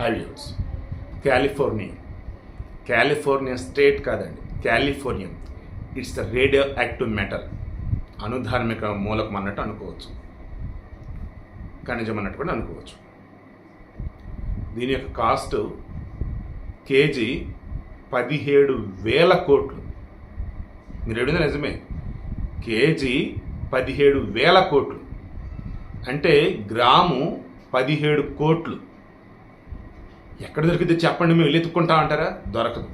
హైవ్యూస్. California state కాదండి, California. It's the radioactive metal, అనుధార్మిక మూలకం అన్నట్టు అనుకోవచ్చు, ఖనిజం అన్నట్టు కూడా అనుకోవచ్చు. దీని యొక్క కాస్ట్ కేజీ 17,000 కోట్లు. మీరు ఏమైనా నిజమే, కేజీ 17,000 కోట్లు అంటే గ్రాము 17 కోట్లు. ఎక్కడ దొరికితే చెప్పండి, మేము వెళ్ళి ఎత్తుక్కుంటా అంటారా? దొరకదు,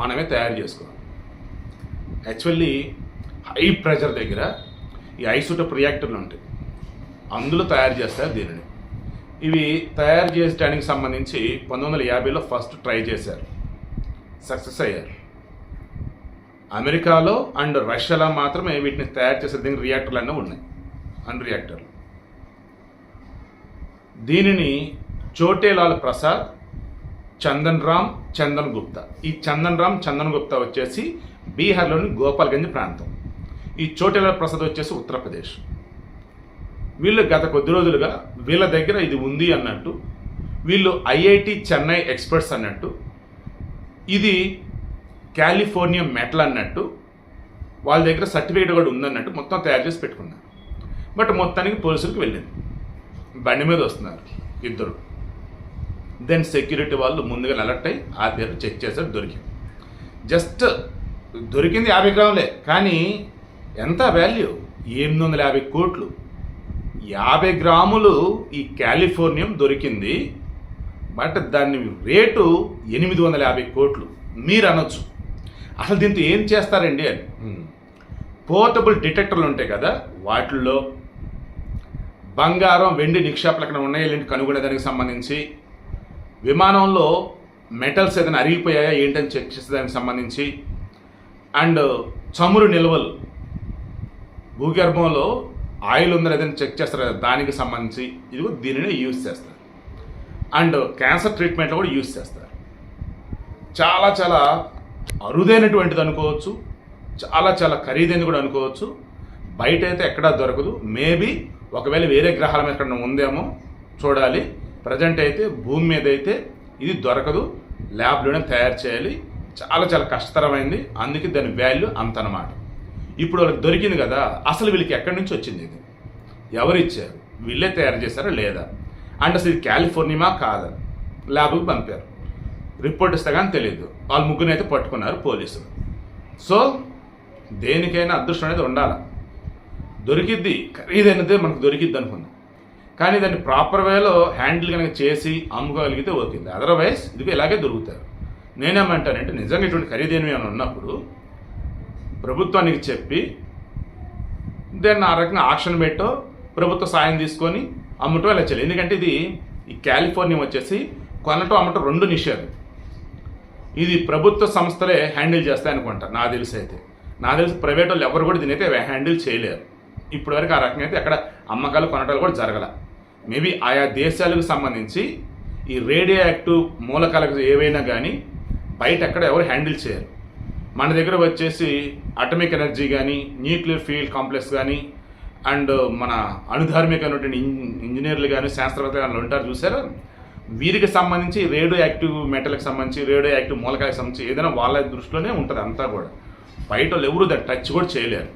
మనమే తయారు చేసుకోవాలి. యాక్చువల్లీ హై ప్రెషర్ దగ్గర ఈ ఐసోటోప్ రియాక్టర్లు ఉంటాయి, అందులో తయారు చేస్తారు దీనిని. ఇవి తయారు చేయడానికి సంబంధించి 1950లో ఫస్ట్ ట్రై చేశారు, సక్సెస్ అయ్యారు. అమెరికాలో అండ్ రష్యాలో మాత్రమే వీటిని తయారు చేసే దీనికి రియాక్టర్లు అన్నీ ఉన్నాయి, అండ్ రియాక్టర్లు. దీనిని చోటేలాల్ ప్రసాద్, చందన్ గుప్తా, ఈ చందన్ గుప్తా వచ్చేసి బీహార్లోని గోపాల్గంజ్ ప్రాంతం, ఈ చోటేలాల్ ప్రసాద్ వచ్చేసి ఉత్తరప్రదేశ్. వీళ్ళు గత కొద్ది రోజులుగా వీళ్ళ దగ్గర ఇది ఉంది అన్నట్టు, వీళ్ళు ఐఐటి చెన్నై ఎక్స్పర్ట్స్ అన్నట్టు, ఇది కాలిఫోర్నియా మెటల్ అన్నట్టు, వాళ్ళ దగ్గర సర్టిఫికేట్ కూడా ఉందన్నట్టు మొత్తం తయారు చేసి పెట్టుకున్నారు. బట్ మొత్తానికి పోలీసులకు వెళ్ళింది, బండి మీద వస్తున్నారు ఇద్దరు. దెన్ సెక్యూరిటీ వాళ్ళు ముందుగా అలర్ట్ అయ్యి ఆపారు, చెక్ చేశారు, దొరికింది. జస్ట్ దొరికింది 50 గ్రాములే, కానీ ఎంత వాల్యూ? 850 కోట్లు. 50 గ్రాములు ఈ కాలిఫోర్నియం దొరికింది, బట్ దాని రేటు 850 కోట్లు. మీరు అనొచ్చు, అసలు దీంతో ఏం చేస్తారండి అని. పోర్టబుల్ డిటెక్టర్లు ఉంటాయి కదా, వాటిల్లో బంగారం వెండి నిక్షేపాలు ఎక్కడ ఉన్నాయో కనుగొనేదానికి సంబంధించి, విమానంలో మెటల్స్ ఏదైనా అరిగిపోయాయా ఏంటని చెక్ చేసేదానికి సంబంధించి, అండ్ చమురు నిల్వలు, భూగర్భంలో ఆయిల్ ఉందని ఏదైనా చెక్ చేస్తారు కదా, దానికి సంబంధించి ఇది దీనిని యూజ్ చేస్తారు. అండ్ క్యాన్సర్ ట్రీట్మెంట్లో కూడా యూజ్ చేస్తారు. చాలా చాలా అరుదైనటువంటిది అనుకోవచ్చు, చాలా ఖరీదైనది కూడా అనుకోవచ్చు. బయట అయితే ఎక్కడా దొరకదు. మేబీ ఒకవేళ వేరే గ్రహాల మీద ఎక్కడ ఉందేమో చూడాలి. ప్రజెంట్ అయితే భూమి మీద అయితే ఇది దొరకదు, ల్యాబ్లోనే తయారు చేయాలి. చాలా కష్టతరమైంది, అందుకే దాని వాల్యూ అంత అన్నమాట. ఇప్పుడు వాళ్ళకి దొరికింది కదా, అసలు వీళ్ళకి ఎక్కడి నుంచి వచ్చింది, ఇది ఎవరు ఇచ్చారు, వీళ్ళే తయారు చేశారా లేదా, అండ్ అసలు ఇది కాలిఫోర్నియా కాదా, ల్యాబ్కి పంపారు. రిపోర్ట్ ఇస్తే కానీ తెలియదు. వాళ్ళు ముగ్గురు అయితే పట్టుకున్నారు పోలీసులు. సో దేనికైనా అదృష్టం అనేది ఉండాలి. దొరికిద్ది, ఖరీదైనదే మనకు దొరికిద్ది అనుకుందాం, కానీ దాన్ని ప్రాపర్ వేలో హ్యాండిల్ కనుక చేసి అమ్ముకోగలిగితే ఓకేంది. అదర్వైజ్ ఇది ఇలాగే దొరుకుతారు. నేనేమంటానంటే నిజంగా ఇటువంటి ఖరీదైనవి అని ఉన్నప్పుడు ప్రభుత్వానికి చెప్పి దాన్ని ఆ రకంగా ఆక్షన్ పెట్టో ప్రభుత్వ సాయం తీసుకొని అమ్మటం ఇలా చేయాలి. ఎందుకంటే ఇది ఈ కాలిఫోర్నియా వచ్చేసి కొనటం అమ్మటం 2 నిషేధం. ఇది ప్రభుత్వ సంస్థలే హ్యాండిల్ చేస్తాయి అనుకుంటా, నాకు తెలిసి ప్రైవేట్ వాళ్ళు ఎవరు కూడా దీని అయితే హ్యాండిల్ చేయలేరు. ఇప్పటివరకు ఆ రకంగా అయితే ఎక్కడ అమ్మకాలు కొనటాలు కూడా జరగల. మేబీ ఆయా దేశాలకు సంబంధించి ఈ రేడియో యాక్టివ్ మూలకాలకు ఏవైనా కానీ బయట ఎక్కడ ఎవరు హ్యాండిల్ చేయరు. మన దగ్గర వచ్చేసి అటమిక్ ఎనర్జీ కానీ, న్యూక్లియర్ ఫీల్డ్ కాంప్లెక్స్ కానీ, అండ్ మన అనుధార్మికమైనటువంటి ఇంజనీర్లు కానీ, శాస్త్రవేత్తలు కానీ ఉంటారు చూసారా, వీరికి సంబంధించి రేడియో యాక్టివ్ మెటల్కి సంబంధించి, రేడియో యాక్టివ్ మూలకాలకు సంబంధించి ఏదైనా వాళ్ళ దృష్టిలోనే ఉంటుంది అంతా కూడా. బయట వాళ్ళు ఎవరు దాన్ని టచ్ కూడా చేయలేరు.